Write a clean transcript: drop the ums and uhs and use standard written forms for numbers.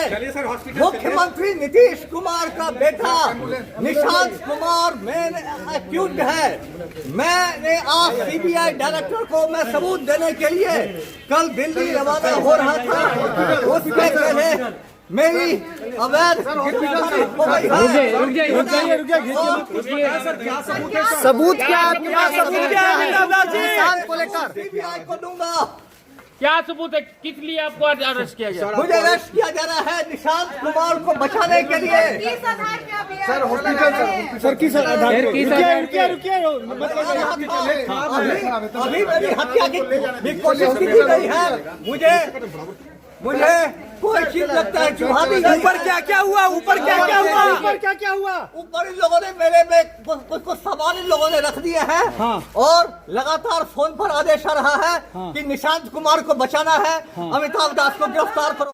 मुख्यमंत्री नीतीश कुमार का बेटा निशांत कुमार मेन एक्यूज्ड है। मैंने आज सीबीआई डायरेक्टर को मैं सबूत देने के लिए कल दिल्ली रवाना हो रहा था। उसके पहले मेरी अवैध सबूत क्या है आपके पास? सबूत क्या है निशांत को लेकर? सीबीआई को दूंगा। क्या सबूत है? किस लिए आपको अरेस्ट किया गया? मुझे अरेस्ट किया जा रहा है निशांत कुमार को बचाने के लिए। सर हॉस्पिटल सर किस आधार पर? अभी मेरी हत्या की कोशिश की गई है। मुझे कोई चीज लगता है चुहानी। ऊपर क्या क्या हुआ? ऊपर क्या क्या हुआ? ऊपर क्या क्या हुआ? ऊपर इन लोगों ने मेरे में कुछ सामान इन लोगों ने रख दिए हैं। हाँ। और लगातार फोन पर आदेश आ रहा है कि निशांत कुमार को बचाना है, अमिताभ दास को गिरफ्तार करो।